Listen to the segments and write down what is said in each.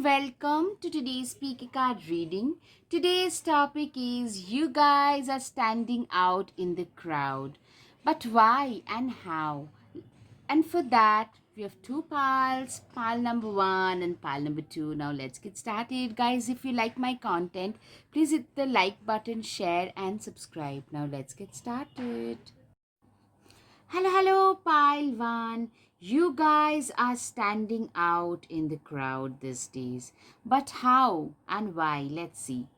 welcome to today's speaker card reading. Today's topic is you guys are standing out in the crowd. But why and how? And for that, we have two piles, pile number one and pile number two. Now let's get started. Guys, if you like my content, please hit the like button, share and subscribe. Now let's get started. Hello, pile one. You guys are standing out in the crowd these days. But how and why? Let's see.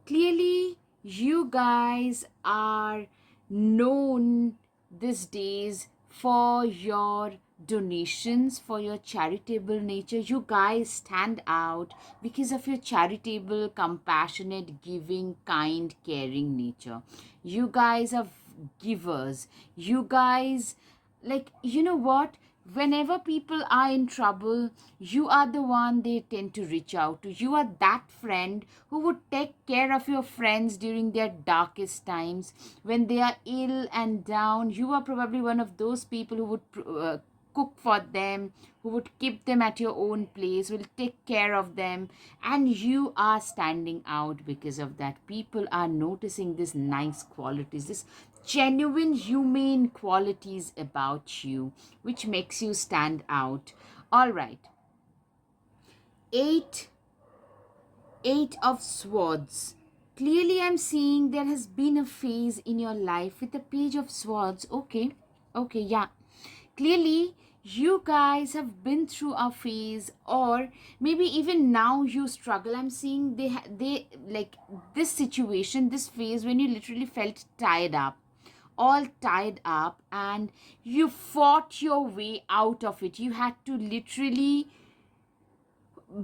Clearly, you guys are known these days for your donations, for your charitable nature. You guys stand out because of your charitable, compassionate, giving, kind, caring nature. You guys are givers. You guys, like, you know what? Whenever people are in trouble, you are the one they tend to reach out to. You are that friend who would take care of your friends during their darkest times. When they are ill and down, you are probably one of those people who would cook for them, who would keep them at your own place, will take care of them, and you are standing out because of that. People are noticing these nice qualities, this genuine humane qualities about you, which makes you stand out. All right. Eight, eight of swords. Clearly, I'm seeing there has been a phase in your life with the page of swords. Okay, yeah. Clearly, you guys have been through a phase, or maybe even now you struggle. I'm seeing they like this situation, this phase when you literally felt tied up, all tied up, and you fought your way out of it. You had to literally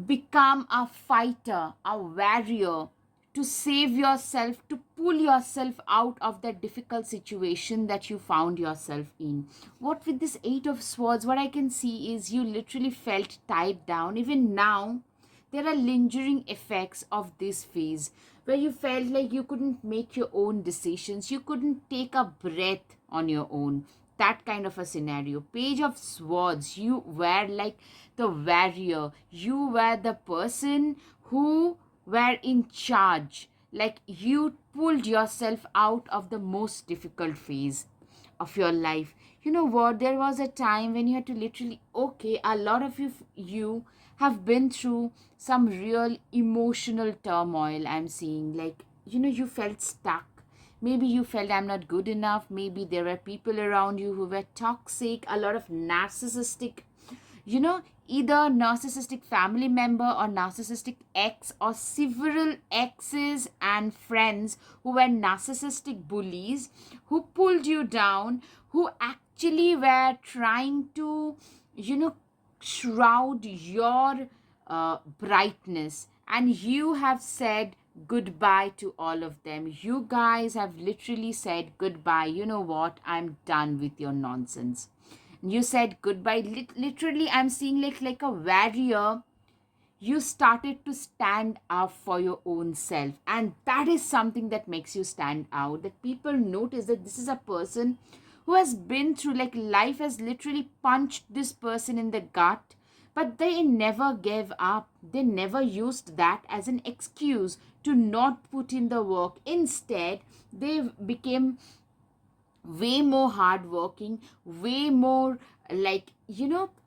become a fighter, a warrior, to save yourself, to pull yourself out of that difficult situation that you found yourself in. What with this Eight of Swords, what I can see is you literally felt tied down. Even now, there are lingering effects of this phase where you felt like you couldn't make your own decisions, you couldn't take a breath on your own. That kind of a scenario. Page of Swords, you were like the warrior, you were the person who were in charge, like you pulled yourself out of the most difficult phase of your life. You know what, there was a time when you had to literally, okay, a lot of you have been through some real emotional turmoil. I'm seeing, like, you felt stuck. Maybe you felt I'm not good enough. Maybe there were people around you who were toxic, a lot of narcissistic, either narcissistic family member or narcissistic ex or several exes and friends who were narcissistic bullies, who pulled you down, who actually were trying to, shroud your brightness. And you have said goodbye to all of them. You guys have literally said goodbye. You know what? I'm done with your nonsense. You said goodbye. Literally, I'm seeing like a warrior. You started to stand up for your own self, and that is something that makes you stand out, that people notice that this is a person who has been through, like, life has literally punched this person in the gut, but they never gave up. They never used that as an excuse to not put in the work. Instead, they became way more hardworking, way more, like,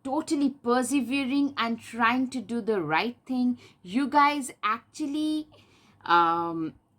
totally persevering and trying to do the right thing. You guys actually,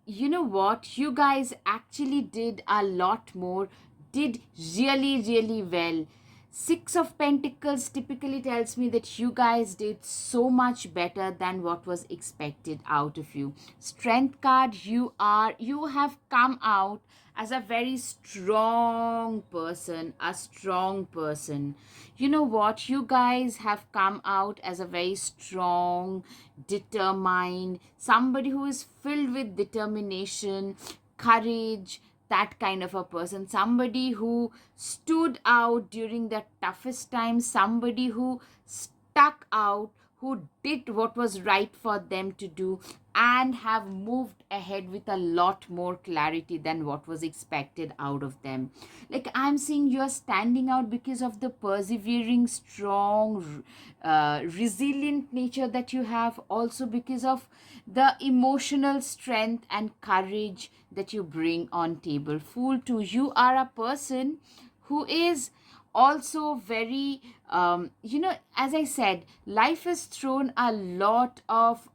you know what? You guys actually did a lot more, did really, really well. Six of Pentacles typically tells me that you guys did so much better than what was expected out of you. Strength card, you have come out as a very strong person, a strong person. You know what? You guys have come out as a very strong, determined, somebody who is filled with determination, courage, that kind of a person, somebody who stood out during the toughest time, somebody who stuck out, who did what was right for them to do. and have moved ahead with a lot more clarity than what was expected out of them. Like, I'm seeing you're standing out because of the persevering, strong, resilient nature that you have, also because of the emotional strength and courage that you bring on table. Fool 2, you are a person who is also very, as I said, life has thrown a lot of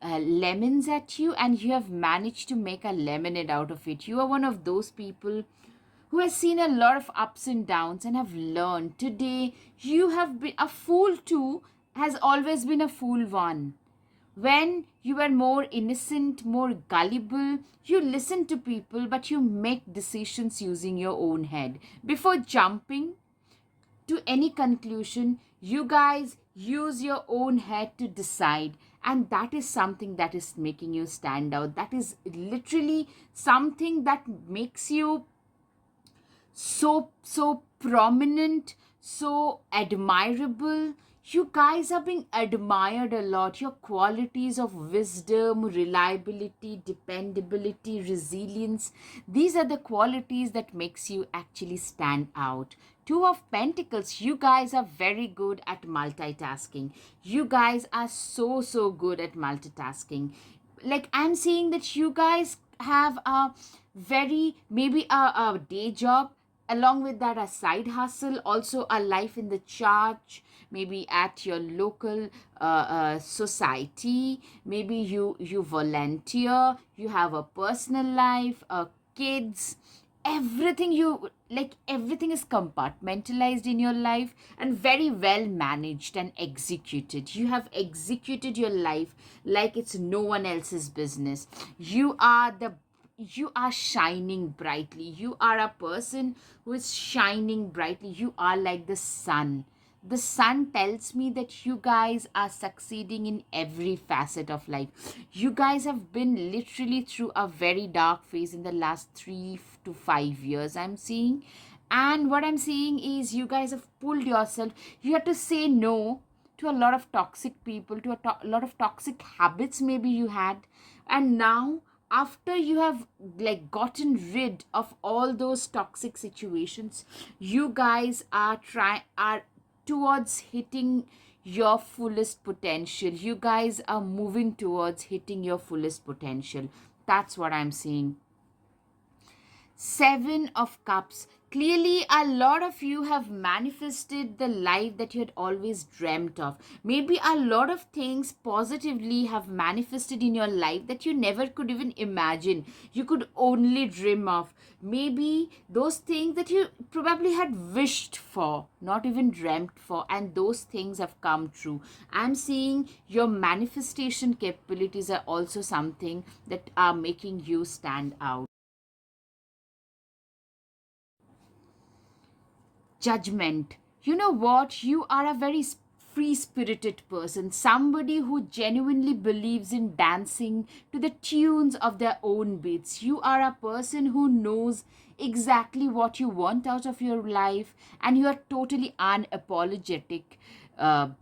lemons at you, and you have managed to make a lemonade out of it. You are one of those people who has seen a lot of ups and downs and have learned. Today you have been a fool too, has always been a fool one. When you were more innocent, more gullible, you listen to people, but you make decisions using your own head. Before jumping to any conclusion, you guys use your own head to decide. And that is something that is making you stand out. That is literally something that makes you so prominent, so admirable. You guys are being admired a lot. Your qualities of wisdom, reliability, dependability, resilience, these are the qualities that makes you actually stand out. Two of Pentacles, you guys are very good at multitasking. You guys are so good at multitasking. Like, I'm seeing that you guys have a very, maybe a day job, along with that a side hustle, also a life in the church, maybe at your local society. Maybe you volunteer, you have a personal life, kids, everything. You like, everything is compartmentalized in your life and very well managed and executed. You have executed your life like it's no one else's business. You are shining brightly. You are a person who is shining brightly. You are like the sun. The sun tells me that you guys are succeeding in every facet of life. You guys have been literally through a very dark phase in the last 3 to 5 years, I'm seeing. And what I'm seeing is you guys have pulled yourself. You have to say no to a lot of toxic people, to a lot of toxic habits maybe you had. And now, after you have like gotten rid of all those toxic situations, you guys are towards hitting your fullest potential. You guys are moving towards hitting your fullest potential. That's what I'm seeing. Seven of Cups. Clearly, a lot of you have manifested the life that you had always dreamt of. Maybe a lot of things positively have manifested in your life that you never could even imagine. You could only dream of. Maybe those things that you probably had wished for, not even dreamt for, and those things have come true. I'm seeing your manifestation capabilities are also something that are making you stand out. Judgment. You know what? You are a very free spirited person, somebody who genuinely believes in dancing to the tunes of their own beats. You are a person who knows exactly what you want out of your life, and you are totally unapologetic,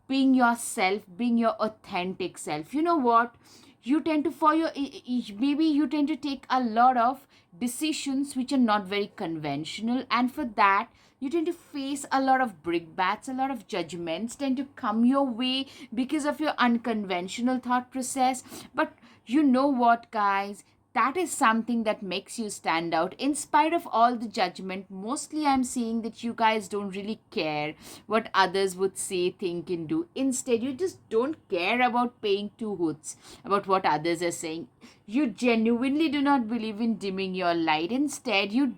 being yourself, being your authentic self. You know what? You tend to, for your maybe you tend to take a lot of decisions which are not very conventional, and for that you tend to face a lot of brickbats, a lot of judgments tend to come your way because of your unconventional thought process. But you know what, guys? That is something that makes you stand out in spite of all the judgment. Mostly I'm seeing that you guys don't really care what others would say, think, and do. Instead, you just don't care about paying two hoots about what others are saying. You genuinely do not believe in dimming your light. Instead, you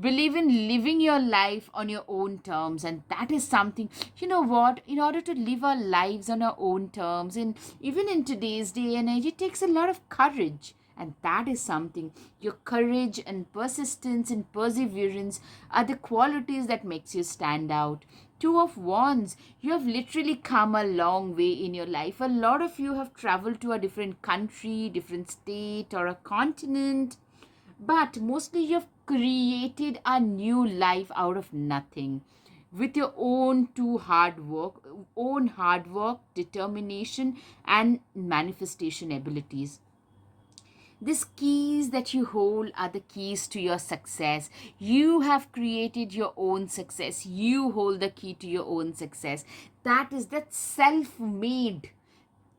believe in living your life on your own terms. And that is something, you know what? In order to live our lives on our own terms, and even in today's day and age, it takes a lot of courage. And that is something, your courage and persistence and perseverance are the qualities that makes you stand out. Two of Wands, you have literally come a long way in your life. A lot of you have traveled to a different country, different state, or a continent, but mostly you have created a new life out of nothing. with your own hard work, determination, and manifestation abilities. These keys that you hold are the keys to your success. You have created your own success. You hold the key to your own success. That self-made.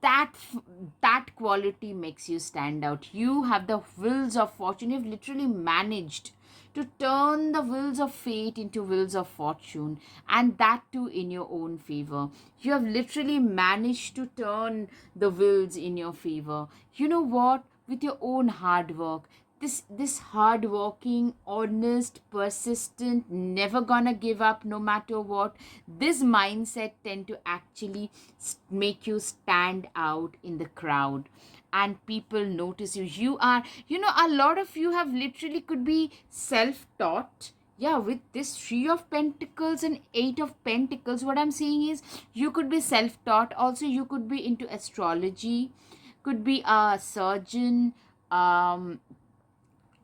That quality makes you stand out. You have the wheels of fortune. You've literally managed to turn the wheels of fate into wheels of fortune, and that too in your own favor. You have literally managed to turn the wheels in your favor. You know what? With your own hard work, this hard working, honest, persistent, never gonna give up no matter what, this mindset tend to actually make you stand out in the crowd, and people notice you. You are, a lot of you have literally could be self taught. Yeah, with this three of pentacles and eight of pentacles, what I'm saying is you could be self taught. Also, you could be into astrology, could be a surgeon, um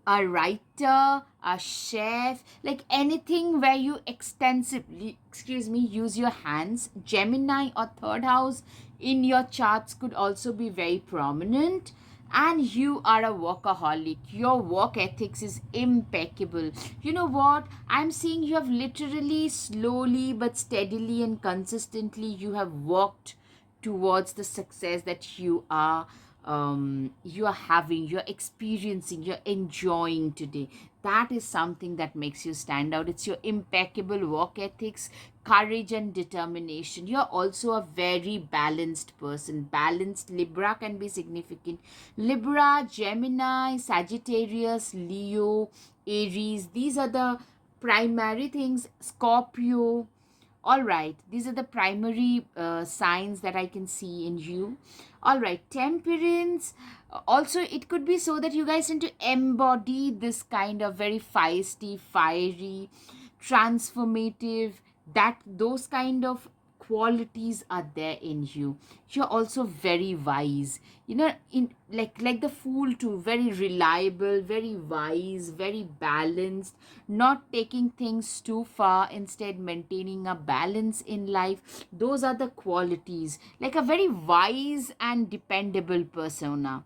a writer, a chef, like anything where you extensively, use your hands. Gemini or third house in your charts could also be very prominent. And you are a workaholic. Your work ethics is impeccable. You know what? I'm seeing you have literally slowly but steadily and consistently you have worked towards the success that you are having, you're experiencing, you're enjoying today. That is something that makes you stand out. It's your impeccable work ethics, courage, and determination. You're also a very balanced person. Balanced Libra can be significant. Libra, Gemini, Sagittarius, Leo, Aries, these are the primary things. Scorpio. All right, these are the primary signs that I can see in you. All right, temperance. Also, it could be so that you guys tend to embody this kind of very feisty, fiery, transformative, that those kind of qualities are there in you. You're also very wise, in like the fool too, very reliable, very wise, very balanced, not taking things too far, instead maintaining a balance in life. Those are the qualities, like a very wise and dependable persona.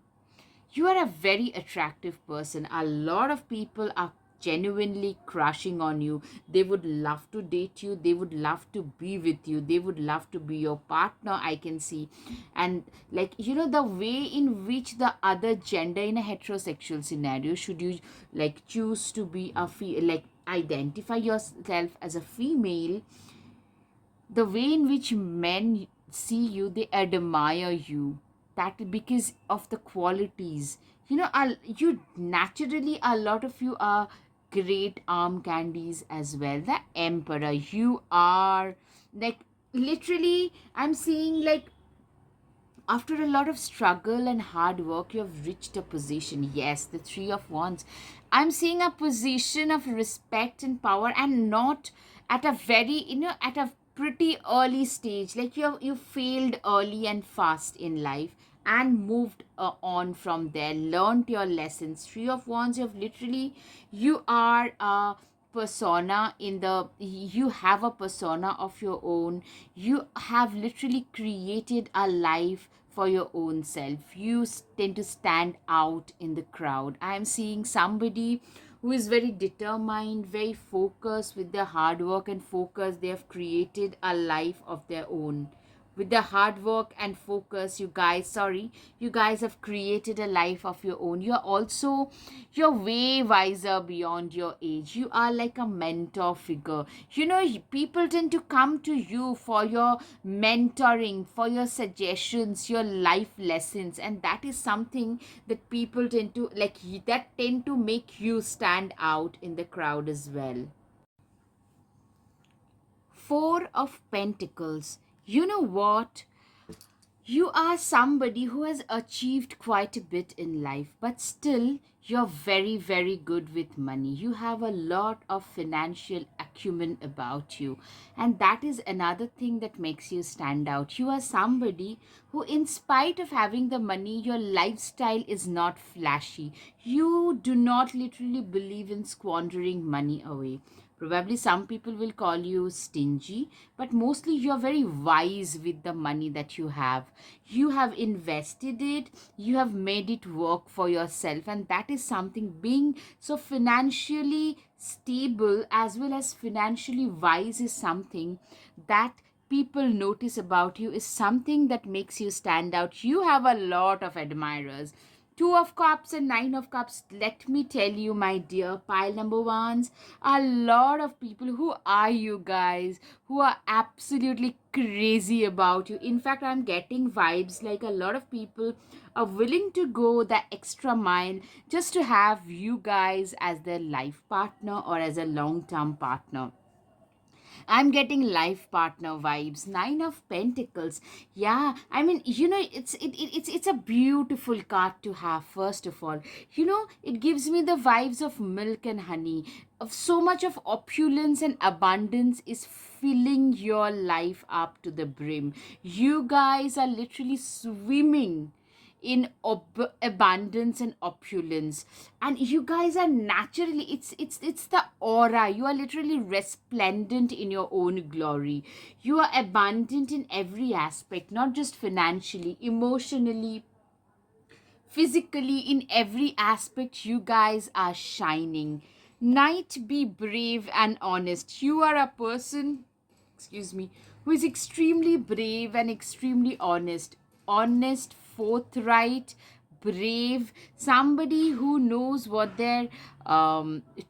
You are a very attractive person. A lot of people are genuinely crushing on you. They would love to date you. They would love to be with you. They would love to be your partner, I can see. And like, the way in which the other gender in a heterosexual scenario, should you like choose to be like identify yourself as a female, the way in which men see you, they admire you, that because of the qualities. You naturally, a lot of you are great arm candies as well. The emperor, you are like, literally, I'm seeing like after a lot of struggle and hard work, you have reached a position. Yes, the three of wands, I'm seeing a position of respect and power, and not at a very, at a pretty early stage. Like you failed early and fast in life and moved on from there, learned your lessons. Three of wands, you have literally, you are a persona in the, you have a persona of your own. You have literally created a life for your own self. You tend to stand out in the crowd. I am seeing somebody who is very determined, very focused. With their hard work and focus, they have created a life of their own. With the hard work and focus, you guys have created a life of your own. You're way wiser beyond your age. You are like a mentor figure. People tend to come to you for your mentoring, for your suggestions, your life lessons, and that is something that people tend to like, that tend to make you stand out in the crowd as well. Four of Pentacles. You know what? You are somebody who has achieved quite a bit in life, but still you're very, very good with money. You have a lot of financial acumen about you, and that is another thing that makes you stand out. You are somebody who, in spite of having the money, your lifestyle is not flashy. You do not literally believe in squandering money away. Probably some people will call you stingy, but mostly you're very wise with the money that you have. You have invested it, you have made it work for yourself, and that is something. Being so financially stable as well as financially wise is something that people notice about you, is something that makes you stand out. You have a lot of admirers. Two of cups and nine of cups, let me tell you, my dear pile number ones, a lot of people. Who are you guys who are absolutely crazy about you? In fact, I'm getting vibes like a lot of people are willing to go the extra mile just to have you guys as their life partner or as a long term partner. I'm getting life partner vibes. Nine of Pentacles. Yeah, I mean, it's a beautiful card to have. First of all, it gives me the vibes of milk and honey. Of so much of opulence and abundance is filling your life up to the brim. You guys are literally swimming in abundance and opulence, and you guys are naturally, it's the aura. You are literally resplendent in your own glory. You are abundant in every aspect, not just financially, emotionally, physically. In every aspect you guys are shining. Knight, be brave and honest. You are a person, excuse me, who is extremely brave and extremely honest, forthright, brave, somebody who knows what their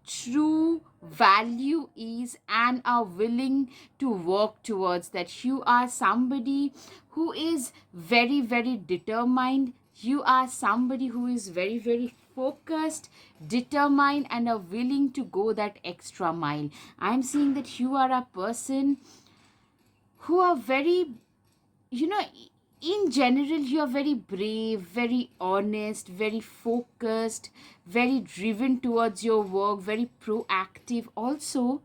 true value is and are willing to work towards that. You are somebody who is very, very determined. You are somebody who is very, very focused, determined, and are willing to go that extra mile. I'm seeing that you are a person who are very, you know in general, you are very brave, very honest, very focused, very driven towards your work, very proactive. Also,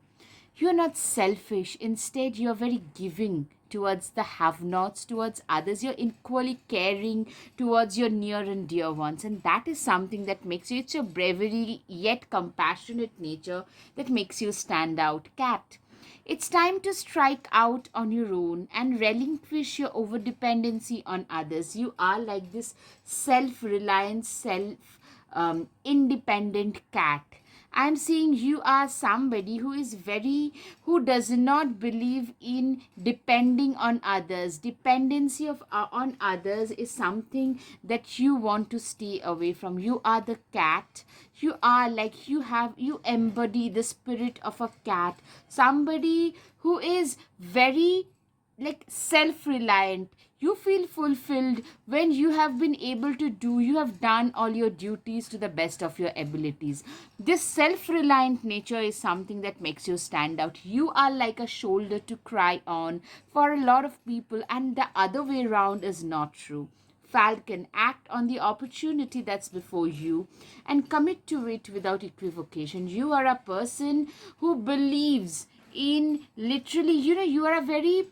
you are not selfish. Instead, you are very giving towards the have nots, towards others. You're equally caring towards your near and dear ones, and that is something that makes you, it's your bravery yet compassionate nature that makes you stand out. Cat, it's time to strike out on your own and relinquish your overdependency on others. You are like this self reliant, self independent cat. I'm seeing you are somebody who is very, who does not believe in depending on others. Dependency of on others is something that you want to stay away from. You are the cat. You are like, you embody the spirit of a cat. Somebody who is very like self-reliant. You feel fulfilled when you have been able to do, you have done all your duties to the best of your abilities. This self-reliant nature is something that makes you stand out. You are like a shoulder to cry on for a lot of people, and the other way around is not true. Falcon, act on the opportunity that's before you and commit to it without equivocation. You are a person who believes in literally, you are a very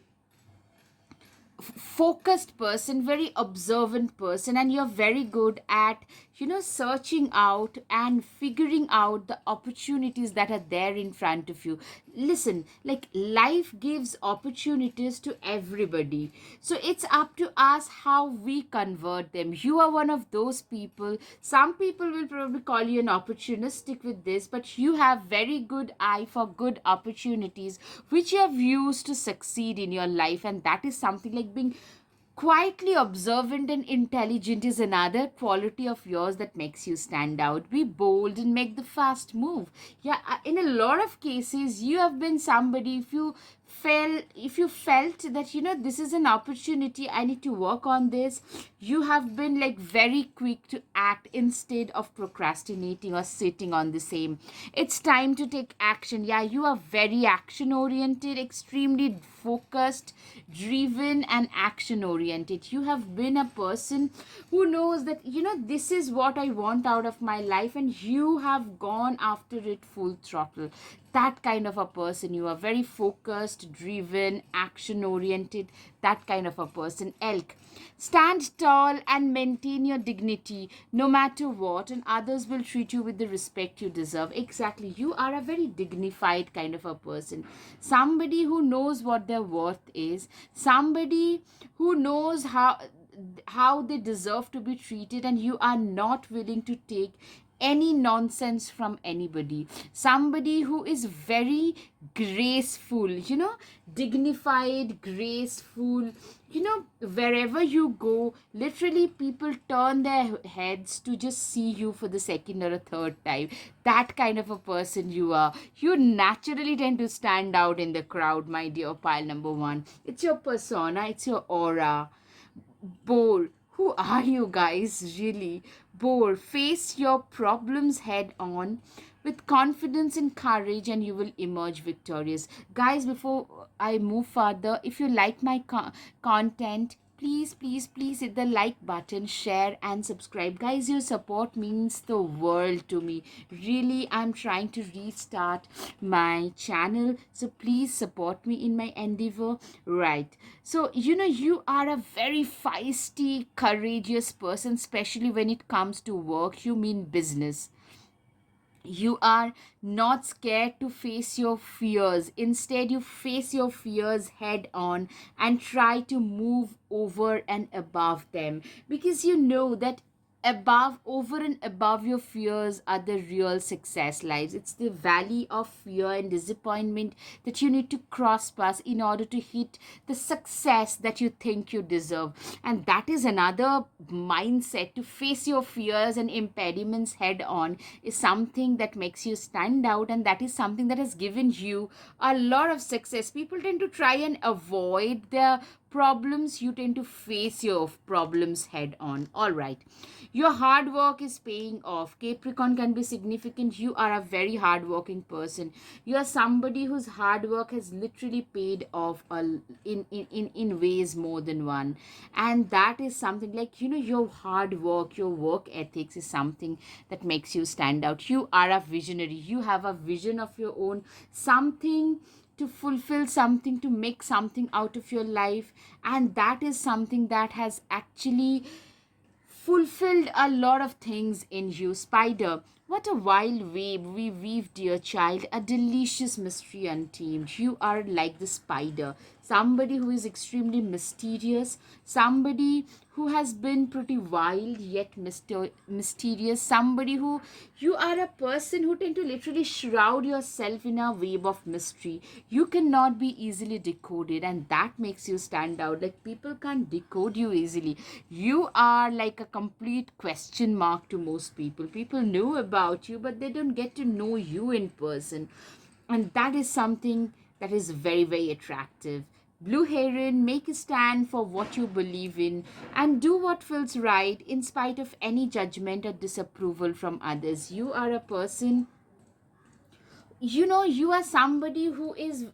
focused person, very observant person, and you're very good at searching out and figuring out the opportunities that are there in front of you. Listen, like, life gives opportunities to everybody, so it's up to us how we convert them. You are one of those people. Some people will probably call you an opportunistic with this, but you have very good eye for good opportunities which you have used to succeed in your life, and that is something like being quietly observant and intelligent is another quality of yours that makes you stand out. Be bold and make the fast move. Yeah, in a lot of cases, you have been somebody, if you felt that this is an opportunity, I need to work on this, you have been like very quick to act instead of procrastinating or sitting on the same. It's time to take action. Yeah, you are very action oriented, extremely focused, driven, and action oriented. You have been a person who knows that this is what I want out of my life, and you have gone after it full throttle. That kind of a person you are, very focused, driven, action oriented, that kind of a person. Elk, stand tall and maintain your dignity no matter what, and others will treat you with the respect you deserve. Exactly, you are a very dignified kind of a person, somebody who knows what their worth is, somebody who knows how they deserve to be treated, and you are not willing to take any nonsense from anybody. Somebody who is very graceful, dignified, graceful. Wherever you go, literally people turn their heads to just see you for the second or a third time. That kind of a person you are. You naturally tend to stand out in the crowd, my dear pile number one. It's your persona, it's your aura. Bore, who are you guys really? Bore, face your problems head on with confidence and courage, and you will emerge victorious. Guys, before I move further, if you like my content, please hit the like button, share and subscribe. Guys, your support means the world to me. Really, I'm trying to restart my channel, so please support me in my endeavor. Right, so you are a very feisty, courageous person, especially when it comes to work. You mean business. You are not scared to face your fears. Instead, you face your fears head on and try to move over and above them, because you know that over and above your fears are the real success lives. It's the valley of fear and disappointment that you need to cross past in order to hit the success that you think you deserve. And that is another mindset. To face your fears and impediments head on is something that makes you stand out, and that is something that has given you a lot of success. People tend to try and avoid their problems. You tend to face your problems head on. All right, your hard work is paying off. Capricorn can be significant. You are a very hard working person. You are somebody whose hard work has literally paid off in ways more than one. And that is something like, your hard work, your work ethics is something that makes you stand out. You are a visionary. You have a vision of your own, something to fulfill, something to make something out of your life. And that is something that has actually fulfilled a lot of things in you. Spider, what a wild web we weave, dear child, a delicious mystery untamed. You are like the spider, somebody who is extremely mysterious, somebody who has been pretty wild yet mysterious, somebody who, you are a person who tend to literally shroud yourself in a web of mystery. You cannot be easily decoded, and that makes you stand out. Like, people can't decode you easily. You are like a complete question mark to most people. People know about you, but they don't get to know you in person, and that is something that is very, very attractive. Blue Heron, make a stand for what you believe in and do what feels right in spite of any judgment or disapproval from others. You are a person, you are somebody who is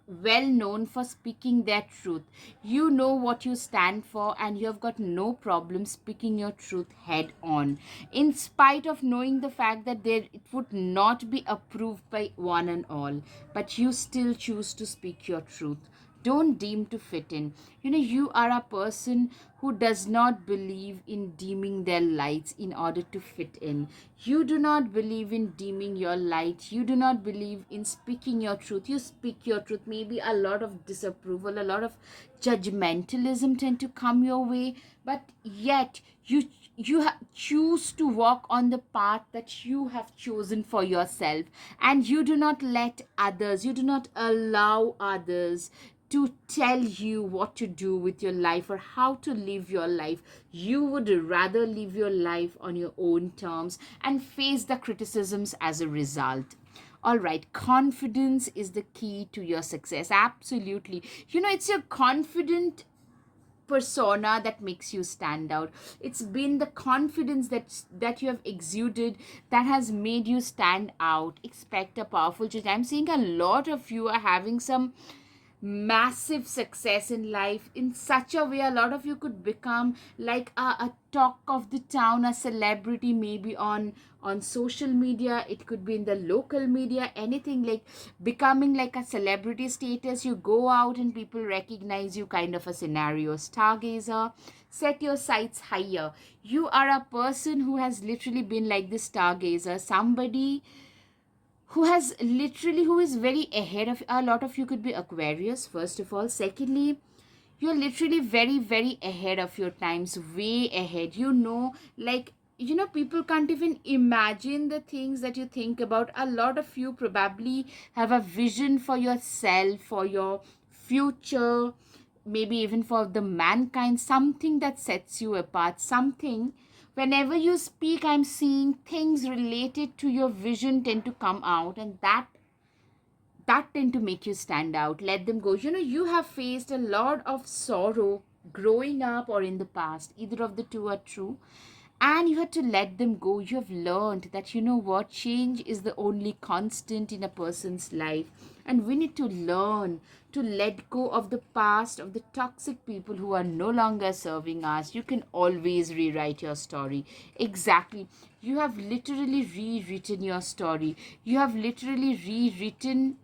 well known for speaking their truth. You know what you stand for, and you have got no problem speaking your truth head on, in spite of knowing the fact that it would not be approved by one and all. But you still choose to speak your truth. Don't deem to fit in. You are a person who does not believe in dimming their lights in order to fit in. You do not believe in dimming your light. You do not believe in speaking your truth. You speak your truth. Maybe a lot of disapproval, a lot of judgmentalism tend to come your way, but yet you choose to walk on the path that you have chosen for yourself, and you do not let others, you do not allow others to tell you what to do with your life or how to live your life. You would rather live your life on your own terms and face the criticisms as a result. All right, confidence is the key to your success. Absolutely. It's your confident persona that makes you stand out. It's been the confidence that you have exuded that has made you stand out. Expect a powerful change. I'm seeing a lot of you are having some massive success in life in such a way. A lot of you could become like a talk of the town, a celebrity, maybe on social media. It could be in the local media, anything, like becoming like a celebrity status. You go out and people recognize you, kind of a scenario. Stargazer, set your sights higher. You are a person who has literally been like this stargazer, somebody who is very ahead of a lot of you. Could be Aquarius, first of all. Secondly, you're literally very, very ahead of your times, way ahead. Like, people can't even imagine the things that you think about. A lot of you probably have a vision for yourself, for your future, maybe even for the mankind, something that sets you apart, something. Whenever you speak, I'm seeing things related to your vision tend to come out, and that tend to make you stand out. Let them go. You have faced a lot of sorrow growing up or in the past. Either of the two are true. And you had to let them go. You have learned that, what, change is the only constant in a person's life. And we need to learn to let go of the past, of the toxic people who are no longer serving us. You can always rewrite your story. Exactly. You have literally rewritten your story. You have literally rewritten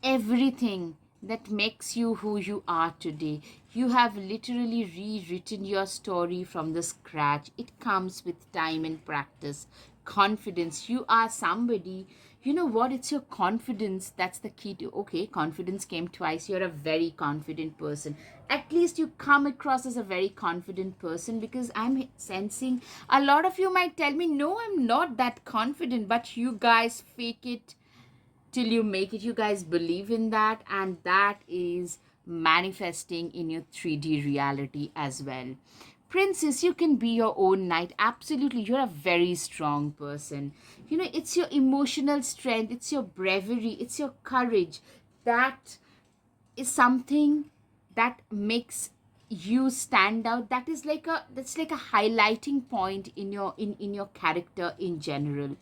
everything that makes you who you are today. You have literally rewritten your story from the scratch. It comes with time and practice. Confidence. You are somebody, what? It's your confidence that's the key to. Okay, confidence came twice. You're a very confident person. At least you come across as a very confident person, because I'm sensing a lot of you might tell me, no, I'm not that confident, but you guys fake it till you make it. You guys believe in that, and that is manifesting in your 3D reality as well. Princess, you can be your own knight. Absolutely, you're a very strong person. It's your emotional strength, it's your bravery, it's your courage that is something that makes you stand out. That's like a highlighting point in your character in general.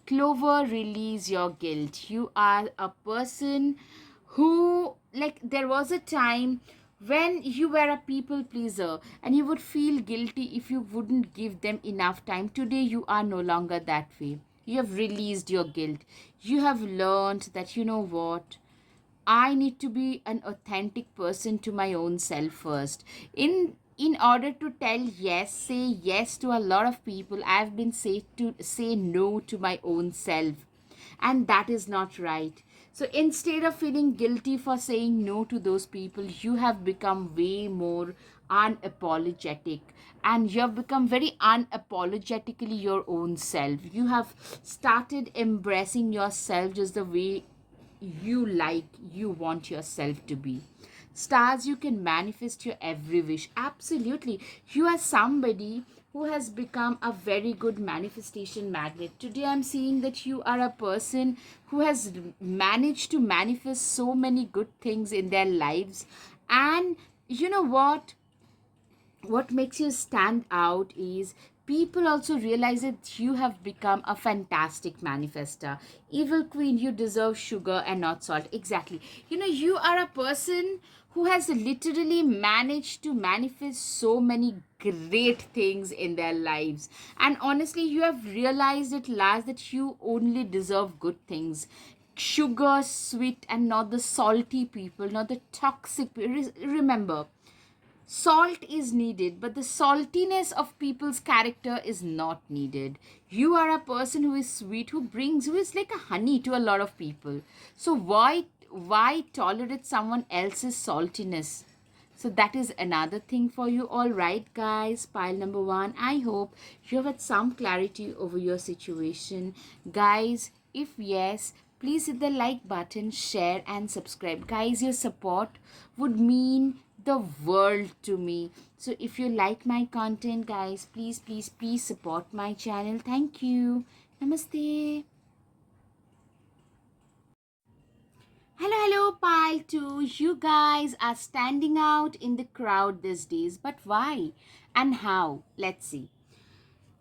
Clover, release your guilt. You are a person who, like, there was a time when you were a people pleaser and you would feel guilty if you wouldn't give them enough time. Today you are no longer that way. You have released your guilt. You have learned that, what, I need to be an authentic person to my own self first. In order to say yes to a lot of people, I've been said to say no to my own self. And that is not right. So instead of feeling guilty for saying no to those people, you have become way more unapologetic, and you have become very unapologetically your own self. You have started embracing yourself just the way you want yourself to be. Stars, you can manifest your every wish. Absolutely. You are somebody who has become a very good manifestation magnet. Today I'm seeing that you are a person who has managed to manifest so many good things in their lives. And you know what makes you stand out is people also realize that you have become a fantastic manifester. Evil queen, you deserve sugar and not salt. Exactly. You are a person who has literally managed to manifest so many great things in their lives, and honestly you have realized at last that you only deserve good things. Sugar, sweet, and not the salty people, not the toxic people. Remember, salt is needed, but the saltiness of people's character is not needed. You are a person who is sweet, who is like a honey to a lot of people. So why tolerate someone else's saltiness? So that is another thing for you. All right, guys, pile number one. I hope you have had some clarity over your situation. Guys, if yes, please hit the like button, share, and subscribe. Guys, your support would mean the world to me. So if you like my content, guys, please, please, please support my channel. Thank you. Namaste. Hello, hello, pile 2. You guys are standing out in the crowd these days, but why and how? Let's see.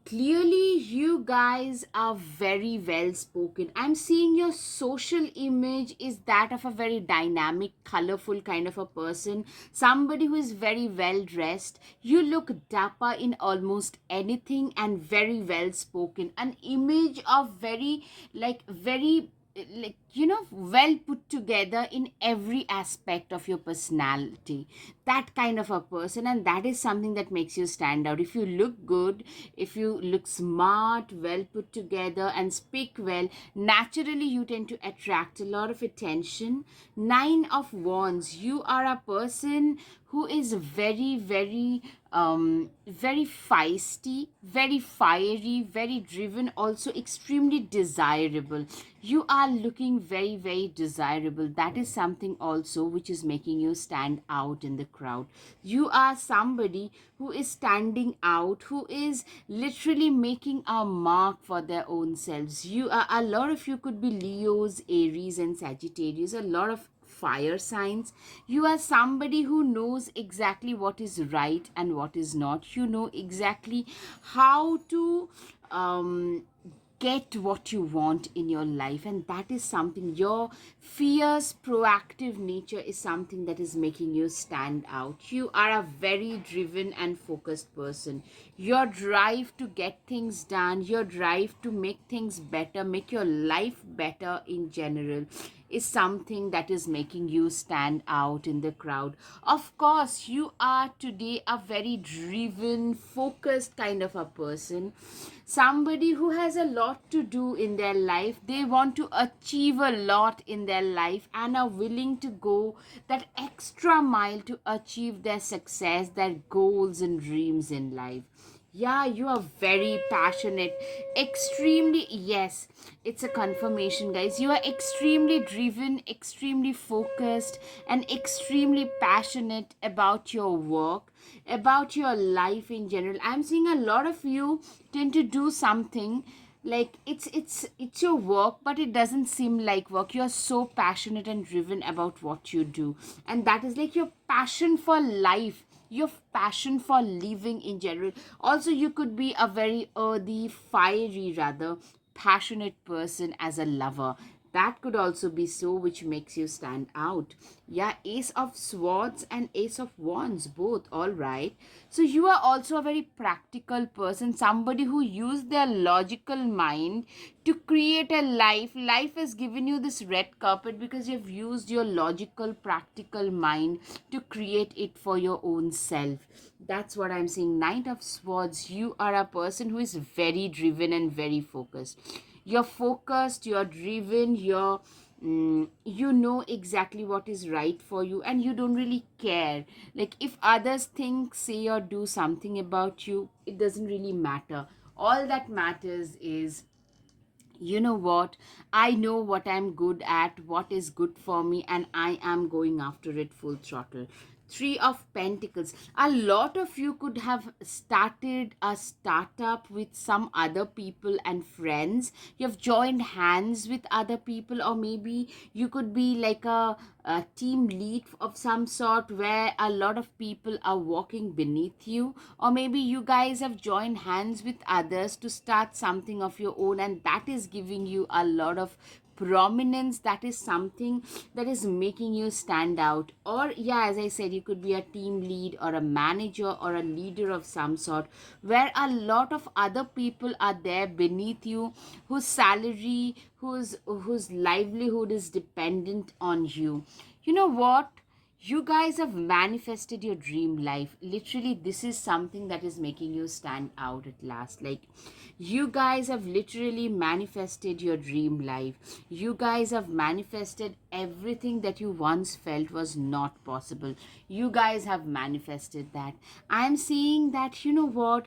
Clearly, you guys are very well spoken. I'm seeing your social image is that of a very dynamic, colorful kind of a person, somebody who is very well dressed. You look dapper in almost anything and very well spoken. An image of very, very well put together in every aspect of your personality, that kind of a person, and that is something that makes you stand out. If you look good, if you look smart, well put together, and speak well, naturally you tend to attract a lot of attention. Nine of Wands, you are a person who is very feisty, very fiery, very driven, also extremely desirable. You are looking very desirable. That is something also which is making you stand out in the crowd. You are somebody who is standing out, who is literally making a mark for their own selves. You are, a lot of you could be Leos, Aries, and Sagittarius, a lot of fire signs. You are somebody who knows exactly what is right and what is not. You know exactly how to get what you want in your life, and that is something, your fierce proactive nature is something that is making you stand out. You are a very driven and focused person. Your drive to get things done, your drive to make things better, make your life better in general, is something that is making you stand out in the crowd. Of course, you are today a very driven, focused kind of a person, somebody who has a lot to do in their life. They want to achieve a lot in their life and are willing to go that extra mile to achieve their success, their goals and dreams in life. Yeah, you are very passionate. Extremely, yes, it's a confirmation, guys. You are extremely driven, extremely focused, and extremely passionate about your work, about your life in general. I'm seeing a lot of you tend to do something like it's your work, but it doesn't seem like work. You're so passionate and driven about what you do, and that is like your passion for life, your passion for living in general. Also, you could be a very earthy, fiery, rather passionate person as a lover. That could also be so, which makes you stand out. Yeah, Ace of Swords and Ace of Wands, both all right. So you are also a very practical person, somebody who used their logical mind to create a life. Life has given you this red carpet because you've used your logical, practical mind to create it for your own self. That's what I'm saying. Knight of Swords, you are a person who is very driven and very focused. You're focused, you're driven, you know exactly what is right for you, and you don't really care. Like, if others think, say, or do something about you, it doesn't really matter. All that matters is, you know what, I know what I'm good at, what is good for me, and I am going after it full throttle. Three of Pentacles, a lot of you could have started a startup with some other people and friends. You have joined hands with other people, or maybe you could be like a team lead of some sort where a lot of people are walking beneath you, or maybe you guys have joined hands with others to start something of your own, and that is giving you a lot of prominence. That is something that is making you stand out. Or yeah, as I said, you could be a team lead or a manager or a leader of some sort where a lot of other people are there beneath you, whose salary, whose livelihood is dependent on you. You know what, you guys have manifested your dream life. Literally, this is something that is making you stand out at last. Like, you guys have literally manifested your dream life. You guys have manifested everything that you once felt was not possible. You guys have manifested that. I'm seeing that, you know what,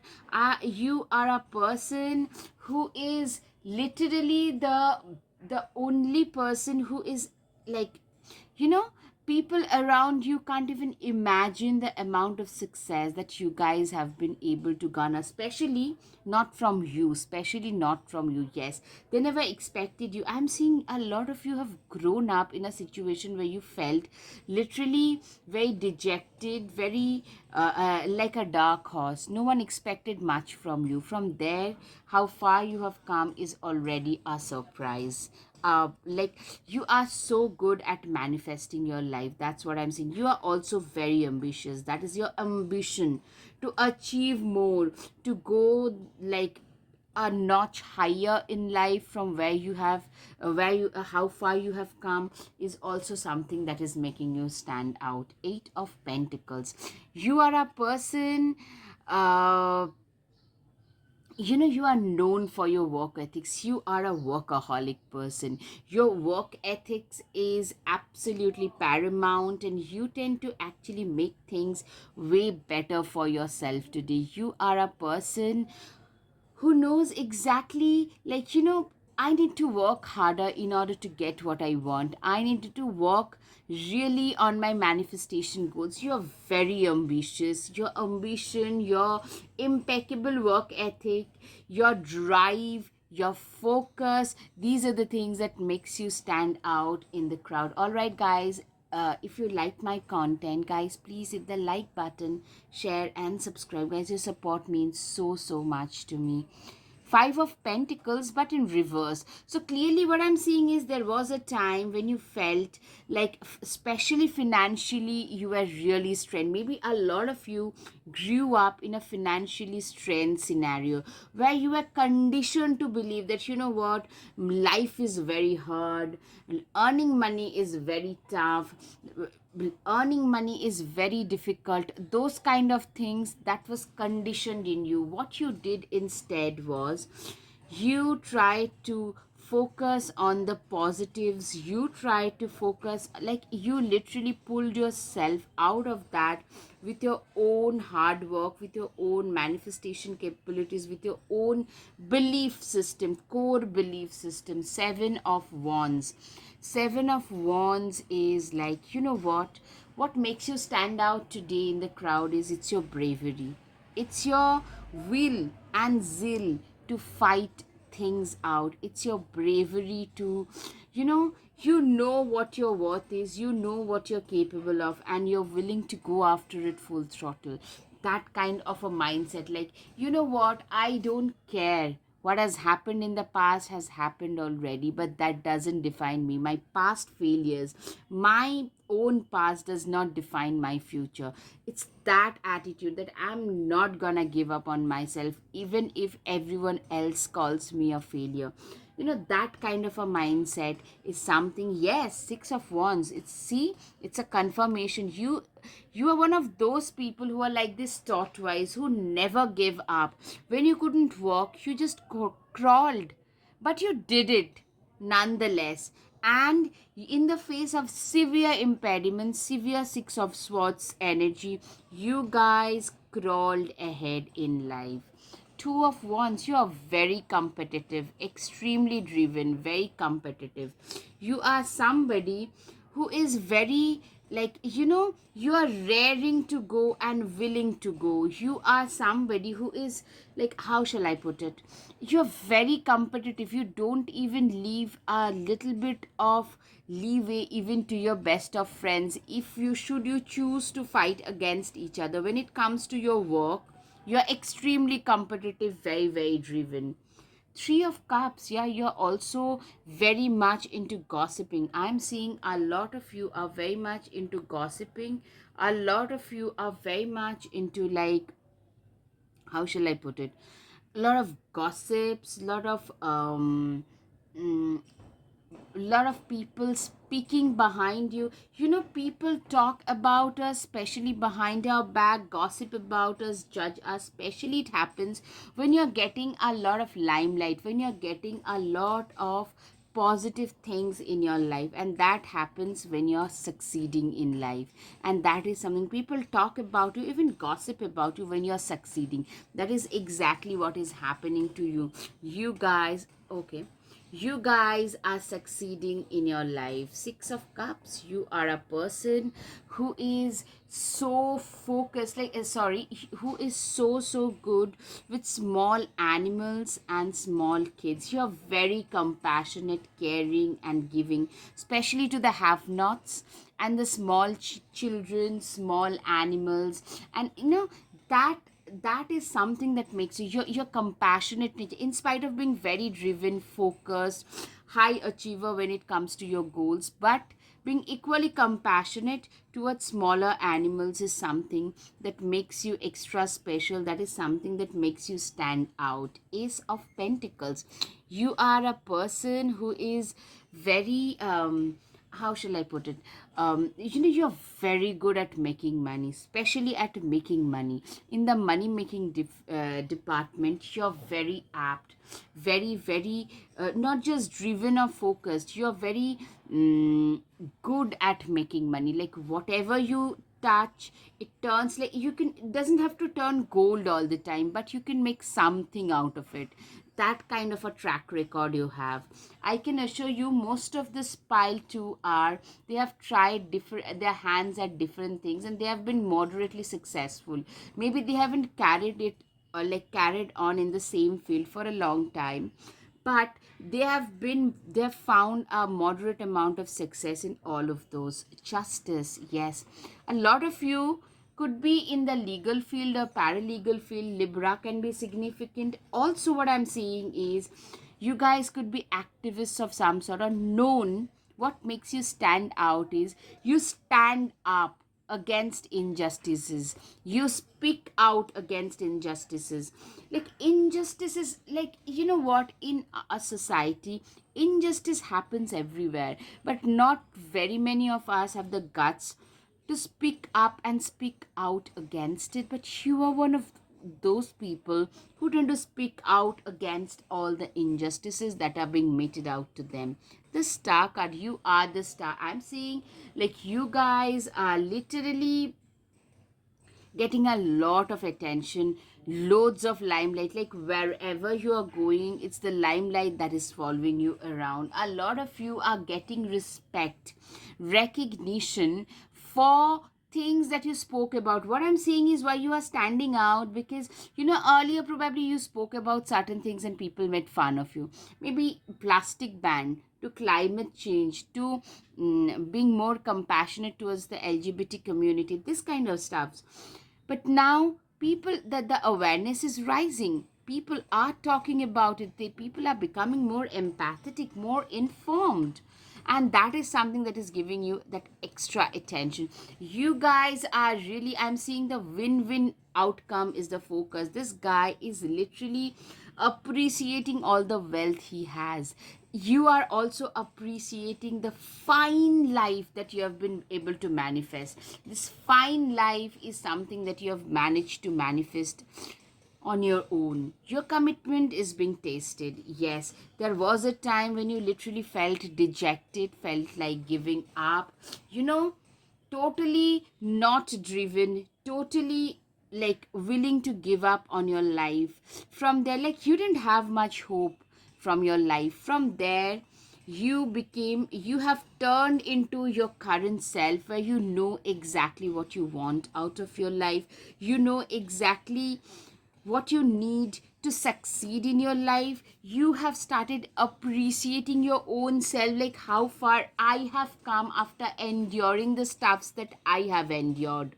you are a person who is literally the only person who is like, you know, people around you can't even imagine the amount of success that you guys have been able to garner, especially not from you. Yes, they never expected you. I'm seeing a lot of you have grown up in a situation where you felt literally very dejected, very like a dark horse. No one expected much from you. From there, how far you have come is already a surprise. Like, you are so good at manifesting your life. That's what I'm saying. You are also very ambitious. That is your ambition, to achieve more, to go like a notch higher in life from where you have where you how far you have come, is also something that is making you stand out. Eight of Pentacles. You are a person, uh you are known for your work ethics. You are a workaholic person. Your work ethics is absolutely paramount, and you tend to actually make things way better for yourself today. You are a person who knows exactly, like, I need to work harder in order to get what I want. I need to work really on my manifestation goals. You're very ambitious. Your ambition, your impeccable work ethic, your drive, your focus, these are the things that makes you stand out in the crowd. All right, guys, if you like my content, guys, please hit the like button, share and subscribe. Guys, your support means so much to me. Five of Pentacles, but in reverse. So clearly what I'm seeing is, there was a time when you felt like, especially financially, you were really strained. Maybe a lot of you grew up in a financially strained scenario, where you were conditioned to believe that, what, life is very hard, and earning money is very tough, earning money is very difficult. Those kind of things that was conditioned in you. What you did instead was, you tried to focus on the positives. You tried to focus, like, you literally pulled yourself out of that with your own hard work, with your own manifestation capabilities, with your own belief system, core belief system. Seven of Wands. Seven of Wands is like, what makes you stand out today in the crowd is, it's your bravery. It's your will and zeal to fight things out. It's your bravery to, what your worth is, what you're capable of, and you're willing to go after it full throttle. That kind of a mindset, like, what, I don't care. What has happened in the past has happened already, but that doesn't define me. My past failures, my own past does not define my future. It's that attitude, that I'm not gonna give up on myself, even if everyone else calls me a failure. That kind of a mindset is something. Yes, Six of Wands, it's a confirmation. You are one of those people who are like this tortoise, who never gave up. When you couldn't walk, you just crawled, but you did it nonetheless. And in the face of severe impediments, severe Six of Swords energy, you guys crawled ahead in life. Two of Wands, you are very competitive, extremely driven, very competitive. You are somebody who is very, like, you are raring to go and willing to go. You are somebody who is, like, how shall I put it, you're very competitive. You don't even leave a little bit of leeway even to your best of friends, if you choose to fight against each other. When it comes to your work, you're extremely competitive, very, very driven. Three of Cups, yeah, you're also very much into gossiping. I'm seeing a lot of you are very much into gossiping. A lot of you are very much into, like, how shall I put it? A lot of gossips, mm, lot of people speaking behind you. People talk about us, especially behind our back, gossip about us, judge us. Especially it happens when you're getting a lot of limelight, when you're getting a lot of positive things in your life, and that happens when you're succeeding in life. And that is something, people talk about you, even gossip about you when you're succeeding. That is exactly what is happening to you. You guys, okay, You guys are succeeding in your life. Six of Cups, you are a person who is so focused, who is so good with small animals and small kids. You're very compassionate, caring, and giving, especially to the have nots and the small children, small animals. And that is something that makes you, your compassionate nature, in spite of being very driven, focused, high achiever when it comes to your goals, but being equally compassionate towards smaller animals is something that makes you extra special. That is something that makes you stand out. Ace of Pentacles, you are a person who is very how shall I put it? You're very good at making money, especially at making money. In the money making department, you're very apt, very, not just driven or focused. You're very good at making money. Like whatever you touch, it turns, like you can, it doesn't have to turn gold all the time, but you can make something out of it. That kind of a track record you have. I can assure you, most of this pile too are, they have tried different, their hands at different things, and they have been moderately successful. Maybe they haven't carried it, or like carried on in the same field for a long time, but they have found a moderate amount of success in all of those. Justice, yes, a lot of you could be in the legal field or paralegal field. Libra can be significant. Also, what I'm seeing is you guys could be activists of some sort or known. What makes you stand out is you stand up against injustices. You speak out against injustices. Like injustices, like, you know what, in a society, injustice happens everywhere, but not very many of us have the guts to speak up and speak out against it. But you are one of those people who tend to speak out against all the injustices that are being meted out to them. The Star card, you are the star. I'm seeing like you guys are literally getting a lot of attention, loads of limelight. Like wherever you are going, it's the limelight that is following you around. A lot of you are getting respect, recognition for things that you spoke about. What I'm saying is why you are standing out, because earlier probably you spoke about certain things and people made fun of you. Maybe plastic ban, to climate change, to being more compassionate towards the LGBT community, this kind of stuff. But now people, that the awareness is rising, people are talking about it, people are becoming more empathetic, more informed, and that is something that is giving you that extra attention. You guys are really, I'm seeing the win-win outcome is the focus. This guy is literally appreciating all the wealth he has. You are also appreciating the fine life that you have been able to manifest. This fine life is something that you have managed to manifest on your own. Your commitment is being tasted. Yes, there was a time when you literally felt dejected, felt like giving up, totally not driven, totally like willing to give up on your life. From there, like you didn't have much hope from your life. From there, you have turned into your current self, where you know exactly what you want out of your life. You know exactly what you need to succeed in your life. You have started appreciating your own self, like how far I have come after enduring the stuffs that I have endured.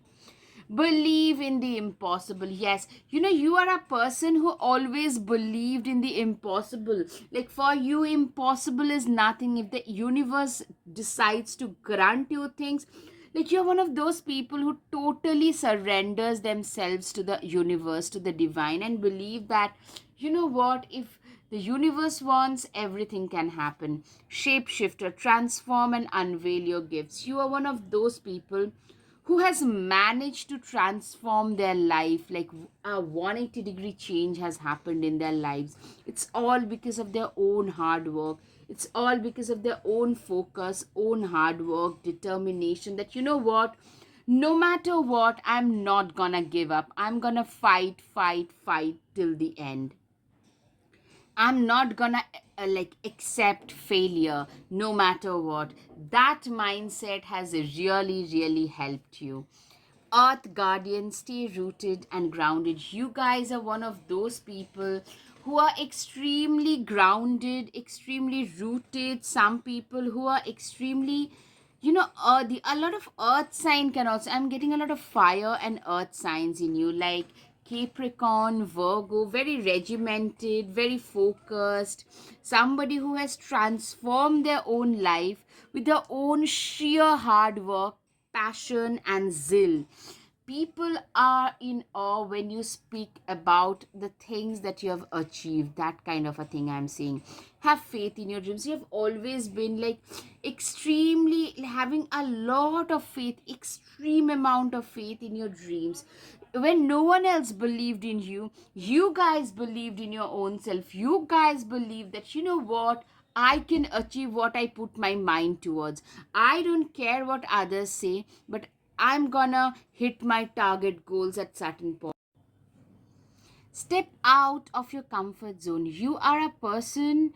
Believe in the impossible. Yes, you are a person who always believed in the impossible. Like for you, impossible is nothing. If the universe decides to grant you things, like you're one of those people who totally surrenders themselves to the universe, to the divine, and believe that, what, if the universe wants, everything can happen. Shapeshifter, transform and unveil your gifts. You are one of those people who has managed to transform their life. Like a 180-degree change has happened in their lives. It's all because of their own hard work. It's all because of their own focus, own hard work, determination, that what, no matter what, I'm not gonna give up. I'm gonna fight till the end. I'm not gonna like accept failure no matter what. That mindset has really, really helped you. Earth Guardian, stay rooted and grounded. You guys are one of those people who are extremely grounded, extremely rooted. Some people who are extremely, the a lot of earth sign can also. I'm getting a lot of fire and earth signs in you, like Capricorn, Virgo, very regimented, very focused. Somebody who has transformed their own life with their own sheer hard work, passion, and zeal. People are in awe when you speak about the things that you have achieved. That kind of a thing I'm saying. Have faith in your dreams. You have always been like extremely having a lot of faith, extreme amount of faith in your dreams. When no one else believed in you, you guys believed in your own self. You guys believed that, you know what, I can achieve what I put my mind towards. I don't care what others say, but I'm gonna hit my target goals at certain point. Step out of your comfort zone. You are a person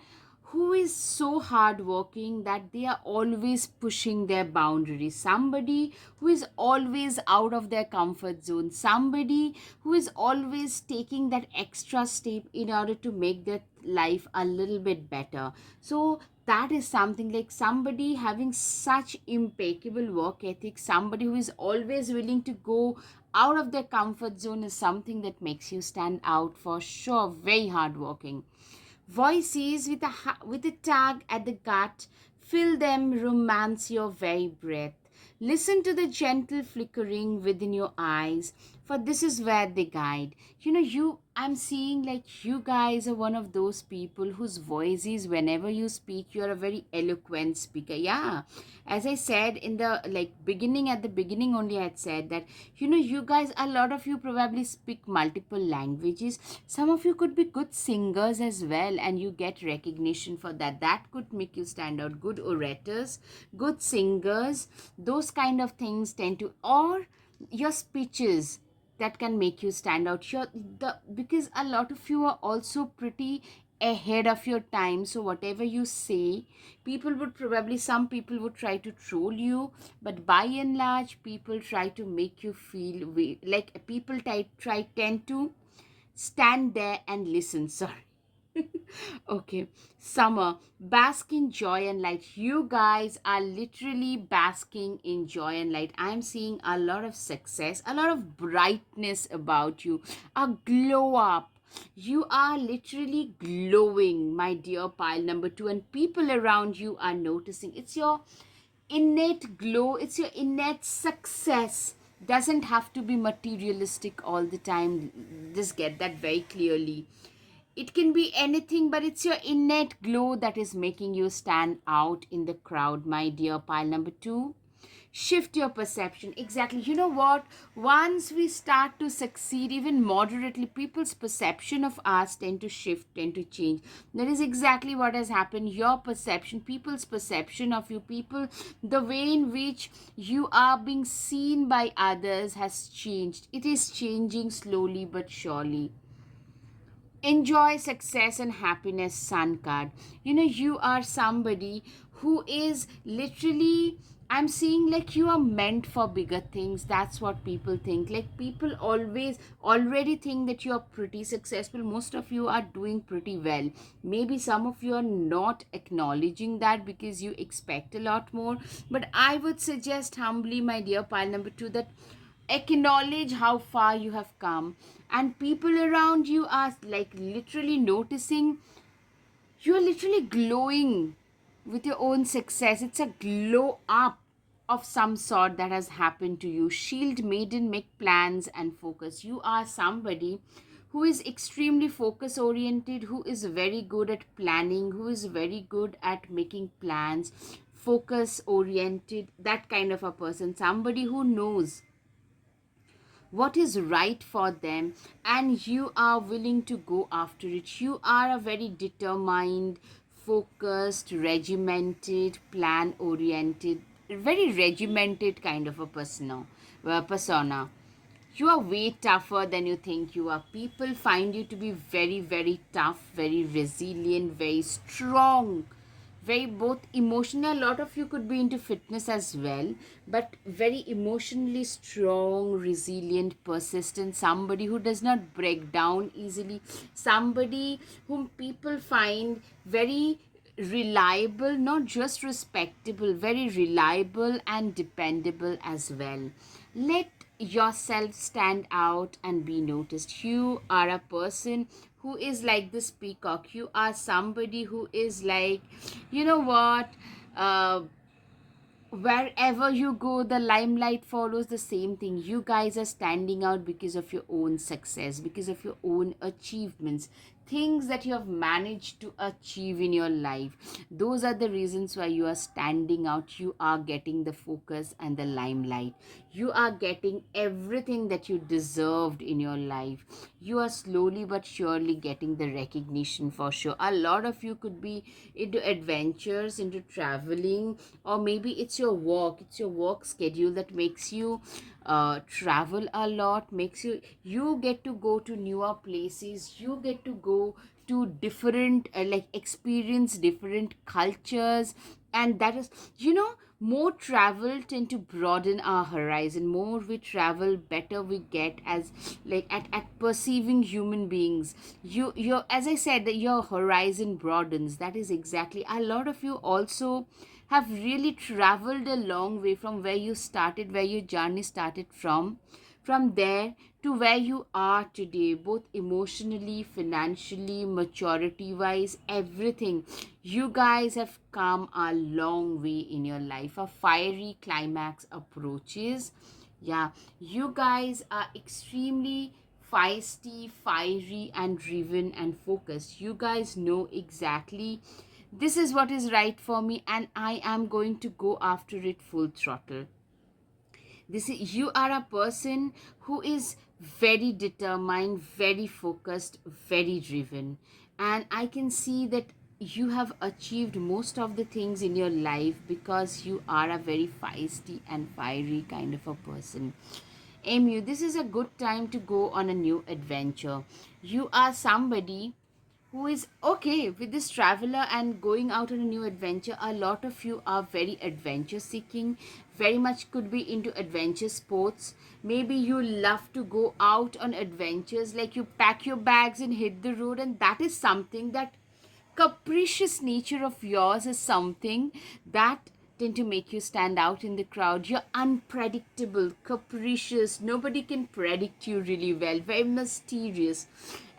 who is so hardworking that they are always pushing their boundaries. Somebody who is always out of their comfort zone. Somebody who is always taking that extra step in order to make their life a little bit better. So that is something, like somebody having such impeccable work ethic, somebody who is always willing to go out of their comfort zone, is something that makes you stand out for sure. Very hardworking. Voices with a tag at the gut, fill them, romance your very breath. Listen to the gentle flickering within your eyes, for this is where they guide. I'm seeing like you guys are one of those people whose voices, whenever you speak, you're a very eloquent speaker. Yeah, as I said in the beginning, at the beginning only, I had said that you guys, a lot of you probably speak multiple languages. Some of you could be good singers as well, and you get recognition for that. That could make you stand out. Good orators, good singers, those kind of things tend to, or your speeches, that can make you stand out. Because a lot of you are also pretty ahead of your time, so whatever you say, some people would try to troll you, but by and large, people try to make you feel like people tend to stand there and listen. Sorry. Okay, summer, bask in joy and light. You guys are literally basking in joy and light. I'm seeing a lot of success, a lot of brightness about you, a glow up. You are literally glowing, my dear pile number two, and people around you are noticing. It's your innate glow, it's your innate success. Doesn't have to be materialistic all the time. Just get that very clearly. It can be anything, but it's your innate glow that is making you stand out in the crowd, my dear pile number two. Shift your perception. Exactly. You know what? Once we start to succeed, even moderately, people's perception of us tend to shift, tend to change. That is exactly what has happened. Your perception, people's perception of you, the way in which you are being seen by others has changed. It is changing slowly but surely. Enjoy success and happiness, sun card. You are somebody who is literally, I'm seeing like you are meant for bigger things. That's what people think. Like people always already think that you are pretty successful. Most of you are doing pretty well. Maybe some of you are not acknowledging that because you expect a lot more, but I would suggest humbly, my dear pile number two, that acknowledge how far you have come, and people around you are like literally noticing. You are literally glowing with your own success. It's a glow up of some sort that has happened to you. Shield maiden, make plans and focus. You are somebody who is extremely focus oriented, who is very good at planning, who is very good at making plans, focus oriented, that kind of a person. Somebody who knows what is right for them, and you are willing to go after it. You are a very determined, focused, regimented, plan oriented, very regimented kind of a persona. You are way tougher than you think you are. People find you to be very, very tough, very resilient, very strong, very both emotional. A lot of you could be into fitness as well, but very emotionally strong, resilient, persistent, somebody who does not break down easily, somebody whom people find very reliable, not just respectable, very reliable and dependable as well. Let yourself stand out and be noticed. You are a person who is like this peacock. You are somebody who is like, you know what, uh, wherever you go, the limelight follows. The same thing, you guys are standing out because of your own success, because of your own achievements, things that you have managed to achieve in your life. Those are the reasons why you are standing out. You are getting the focus and the limelight. You are getting everything that you deserved in your life. You are slowly but surely getting the recognition for sure. A lot of you could be into adventures, into traveling, or maybe it's your work schedule that makes you travel a lot, makes you get to go to newer places, you get to go to different like experience different cultures. And that is, more travel tend to broaden our horizon. More we travel, better we get as like at perceiving human beings. Your as I said, that your horizon broadens. That is exactly, a lot of you also have really traveled a long way from where you started, where your journey started from there to where you are today, both emotionally, financially, maturity wise, everything. You guys have come a long way in your life. A fiery climax approaches. Yeah, you guys are extremely feisty, fiery, and driven and focused. You guys know exactly this is what is right for me, and I am going to go after it full throttle. This is, you are a person who is very determined, very focused, very driven, and I can see that you have achieved most of the things in your life because you are a very feisty and fiery kind of a person. Emu, this is a good time to go on a new adventure. You are somebody who is okay with this traveler and going out on a new adventure. A lot of you are very adventure seeking, very much could be into adventure sports. Maybe you love to go out on adventures, like you pack your bags and hit the road, and that is something that capricious nature of yours is something that tend to make you stand out in the crowd. You're unpredictable, capricious, nobody can predict you really well, very mysterious,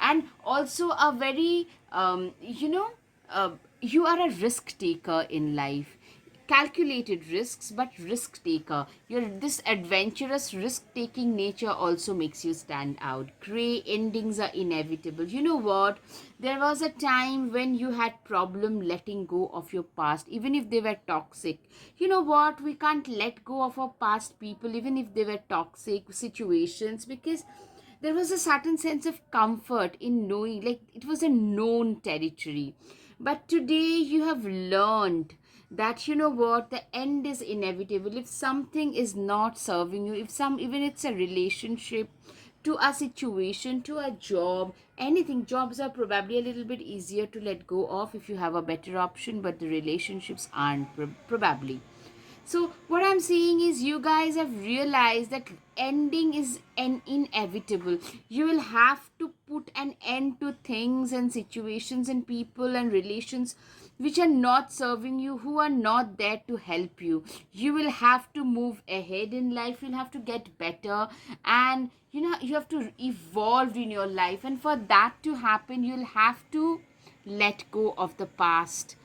and also a very uh, you are a risk taker in life. Calculated risks, but risk taker. Your this adventurous risk taking nature also makes you stand out. Gray endings are inevitable. You know what, there was a time when you had problem letting go of your past, even if they were toxic. You know what, we can't let go of our past people even if they were toxic situations, because there was a certain sense of comfort in knowing, like it was a known territory. But today you have learned that, you know what, the end is inevitable. If something is not serving you, if some, even it's a relationship, to a situation, to a job, anything. Jobs are probably a little bit easier to let go of if you have a better option, but the relationships aren't, probably. So what I'm saying is, you guys have realized that ending is an inevitable. You will have to put an end to things and situations and people and relations which are not serving you, who are not there to help you. You will have to move ahead in life. You'll have to get better, and you have to evolve in your life. And for that to happen, you'll have to let go of the past,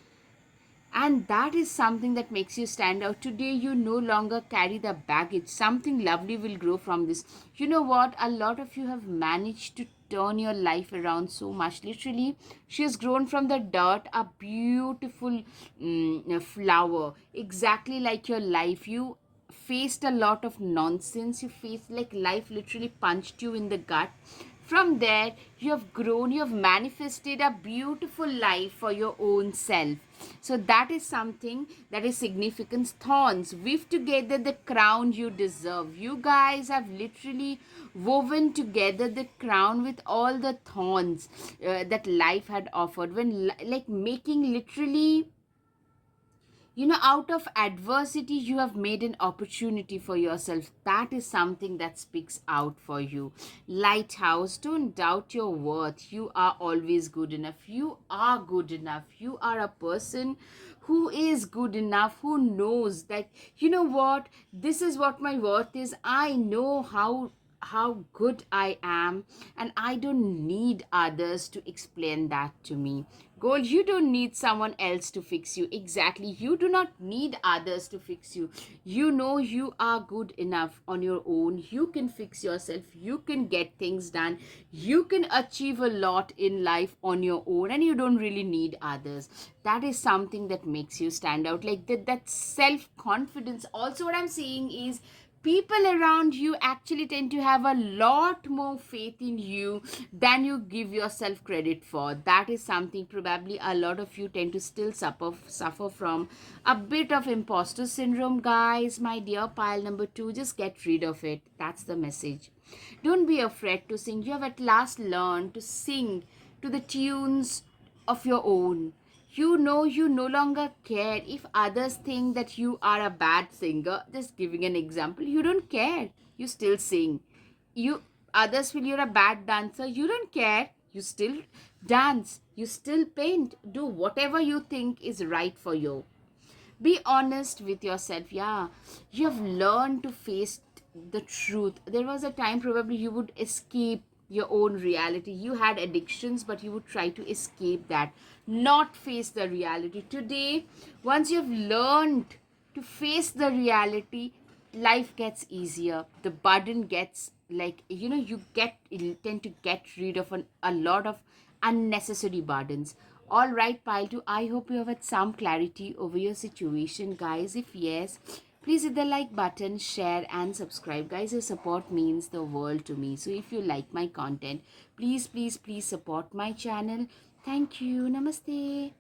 and that is something that makes you stand out. Today you no longer carry the baggage. Something lovely will grow from this. You know what, a lot of you have managed to turn your life around so much. Literally, she has grown from the dirt a beautiful flower, exactly like your life. You faced a lot of nonsense. You faced, like, life literally punched you in the gut. From there, you have grown, you have manifested a beautiful life for your own self. So that is something that is significance. Thorns weave together the crown you deserve. You guys have literally woven together the crown with all the thorns that life had offered, when like making literally, out of adversity, you have made an opportunity for yourself. That is something that speaks out for you. Lighthouse, don't doubt your worth. You are always good enough. You are good enough. You are a person who is good enough, who knows that, what, this is what my worth is. I know how good I am, and I don't need others to explain that to me. Gold, you don't need someone else to fix you. Exactly. You do not need others to fix you. You know you are good enough on your own. You can fix yourself. You can get things done. You can achieve a lot in life on your own, and you don't really need others. That is something that makes you stand out. Like that self confidence. Also, what I'm saying is, people around you actually tend to have a lot more faith in you than you give yourself credit for. That is something probably a lot of you tend to still suffer from. A bit of imposter syndrome, guys. My dear pile number 2, just get rid of it. That's the message. Don't be afraid to sing. You have at last learned to sing to the tunes of your own. You know you no longer care if others think that you are a bad singer. Just giving an example, you don't care. You still sing. You Others feel you're a bad dancer. You don't care. You still dance. You still paint. Do whatever you think is right for you. Be honest with yourself. Yeah, you have learned to face the truth. There was a time probably you would escape your own reality. You had addictions, but you would try to escape that, not face the reality. Today, once you've learned to face the reality, life gets easier. The burden gets, like, you tend to get rid of a lot of unnecessary burdens. All right, pile 2, I hope you have had some clarity over your situation, guys. If yes, please hit the like button, share and subscribe, guys. Your support means the world to me. So if you like my content, please support my channel. Thank you. Namaste.